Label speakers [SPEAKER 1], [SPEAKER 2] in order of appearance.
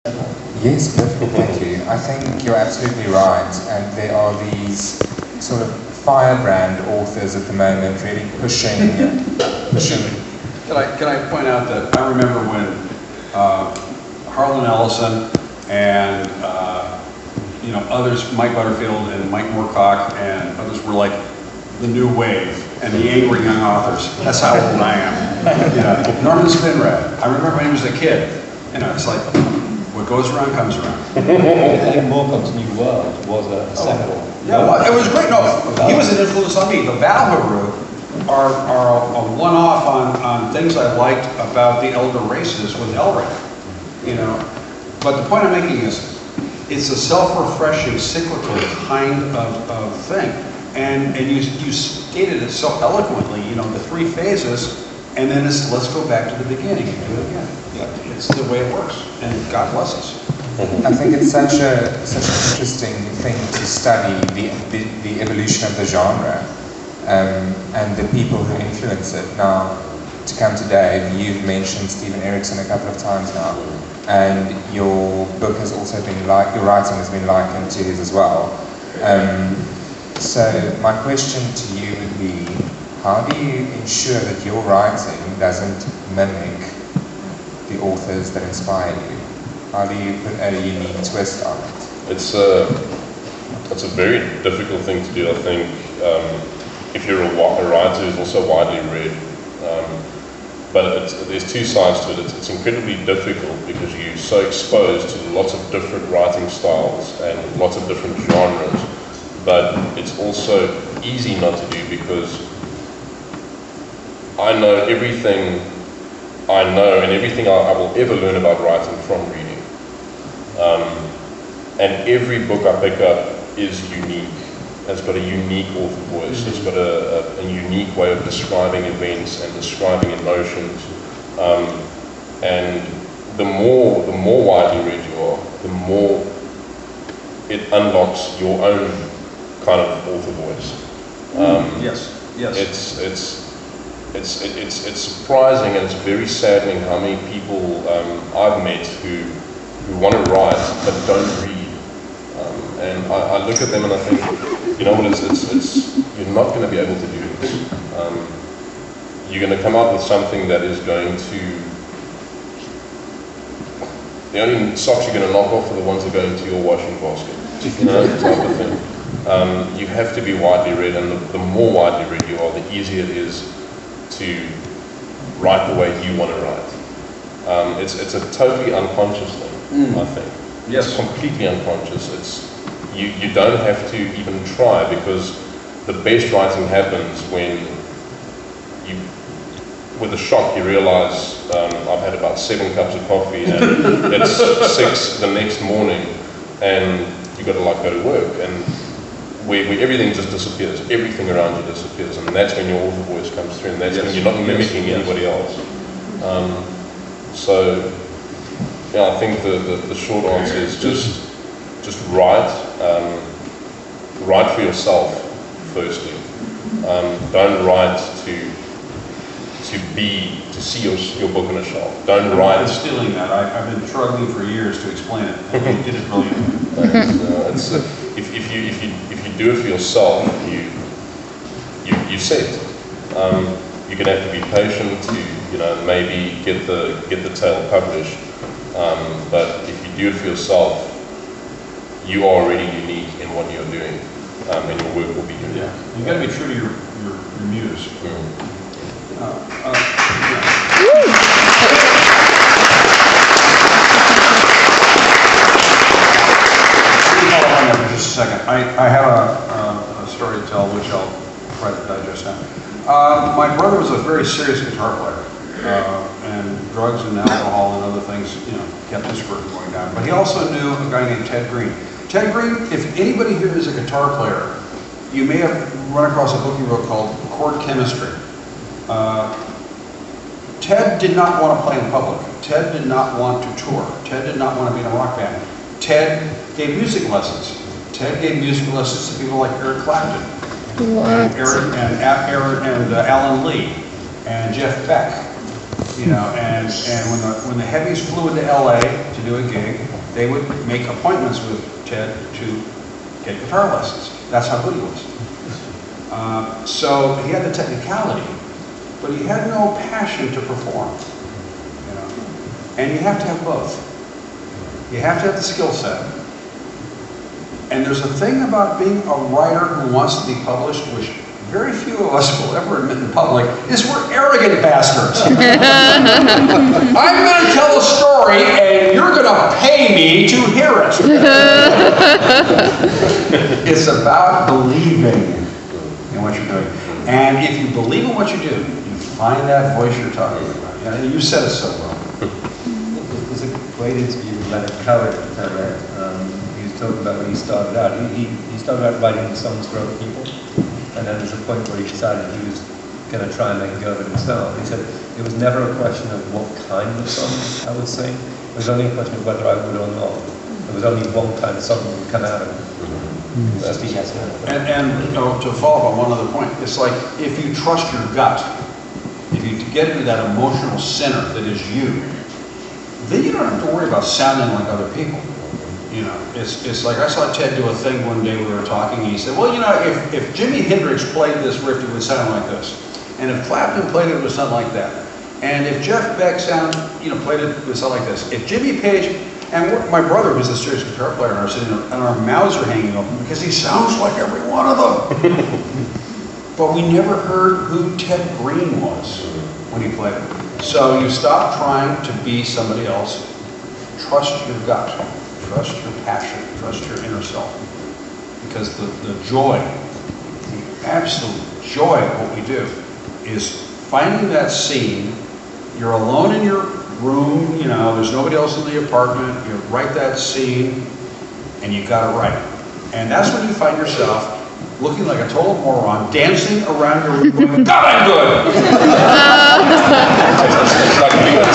[SPEAKER 1] Yes, perfect, thank you. I think you're absolutely right, and there are these sort of firebrand authors at the moment really pushing.
[SPEAKER 2] Can I point out that I remember when Harlan Ellison and others, Mike Butterfield and Mike Moorcock and others were like the new wave and the angry young authors. That's how old I am. Norman Spinrad. I remember when he was a kid. It's like what goes around comes around.
[SPEAKER 3] I think Moorcock's New World was a seminal.
[SPEAKER 2] Yeah, well, it was great. No, he was an influence on me. The Valharu are a one-off on things I liked about the elder races with Elric. But the point I'm making is, it's a self-refreshing, cyclical kind of thing. And you stated it so eloquently, the three phases, and then it's let's go back to the beginning and do it again. Yeah, it's the way it works, and God bless us.
[SPEAKER 1] I think it's such an interesting thing to study the evolution of the genre and the people who influence it. Now, to come today, you've mentioned Stephen Erickson a couple of times now, and your book has also been your writing has been likened to his as well. So my question to you would be, how do you ensure that your writing doesn't mimic the authors that inspire you? How do you put a unique twist on it?
[SPEAKER 4] It's a very difficult thing to do, I think. If you're a writer who's also widely read, but there's two sides to it. It's incredibly difficult because you're so exposed to lots of different writing styles and lots of different genres, but it's also easy not to do because I know everything I know and everything I will ever learn about writing from reading. And every book I pick up is unique. It's got a unique author voice. It's got a unique way of describing events and describing emotions. And the more widely read you are, the more it unlocks your own kind of author voice.
[SPEAKER 2] Yes.
[SPEAKER 4] It's surprising and it's very saddening how many people I've met who want to write but don't read. And I look at them and I think, you know what, you're not going to be able to do this. You're going to come up with something that is going to, the only socks you're going to knock off are the ones that go into your washing basket, type of thing. You have to be widely read, and the more widely read you are, the easier it is to write the way you want to write. It's a totally unconscious thing, I think.
[SPEAKER 2] Yes.
[SPEAKER 4] It's completely unconscious. You don't have to even try, because the best writing happens when with a shock you realize I've had about 7 cups of coffee and it's 6 the next morning and you've got to go to work, and where everything just disappears, everything around you disappears, and that's when your author voice comes through, and that's when you're not mimicking anybody else. So yeah, I think the short answer is just write for yourself firstly. Don't write to see your book on a shelf. Don't write.
[SPEAKER 2] I'm stealing that. I've been struggling for years to explain it. And you did it brilliantly.
[SPEAKER 4] If you do it for yourself, you set. You're going to have to be patient to maybe get the tale published. But if you do it for yourself, you are already unique in what you're doing, and your work will be unique.
[SPEAKER 2] Yeah, you got to be true to your muse. For just a second, I have a story to tell, which I'll try to digest now. My brother was a very serious guitar player, and drugs and alcohol and other things, kept his work going down. But he also knew a guy named Ted Green. Ted Green, if anybody here is a guitar player, you may have run across a book he wrote called Chord Chemistry. Ted did not want to play in public. Ted did not want to tour. Ted did not want to be in a rock band. Ted gave music lessons. Ted gave music lessons to people like Eric Clapton, and Alan Lee, and Jeff Beck. you know, and when the heavies flew into LA to do a gig, they would make appointments with Ted to get guitar lessons. That's how good he was. So he had the technicality, but he had no passion to perform. You know? And you have to have both. You have to have the skill set. And there's a thing about being a writer who wants to be published, which very few of us will ever admit in public, is we're arrogant bastards. I'm going to tell a story and you're going to pay me to hear it. It's about believing in what you're doing. And if you believe in what you do, you find that voice you're talking about. And you said it so well.
[SPEAKER 3] There's a great interview with Leonard Cohen that I read. He was talking about when he started out. He started out writing songs for other people. And then there's a point where he decided he was going to try and make a go of it himself. He said it was never a question of what kind of song I would sing. It was only a question of whether I would or not. There was only one kind of song that would come out of it. That's the yes.
[SPEAKER 2] And you know, to follow up on one other point, it's like if you trust your gut, if you get into that emotional center that is you, then you don't have to worry about sounding like other people. You know, it's like I saw Ted do a thing one day we were talking, and he said, well, you know, if Jimi Hendrix played this riff, it would sound like this. And if Clapton played it, it would sound like that. And if Jeff Beck played it, it would sound like this. If Jimmy Page, and my brother, who's a serious guitar player, and are sitting there, and our mouths are hanging open because he sounds like every one of them. But we never heard who Ted Green was when he played it. So you stop trying to be somebody else. Trust your gut. Trust your passion, trust your inner self. Because the joy, the absolute joy of what we do is finding that scene. You're alone in your room, you know, there's nobody else in the apartment, you write that scene, and you got to write it. And that's when you find yourself looking like a total moron, dancing around your room going, God, I'm good!
[SPEAKER 4] It's like being on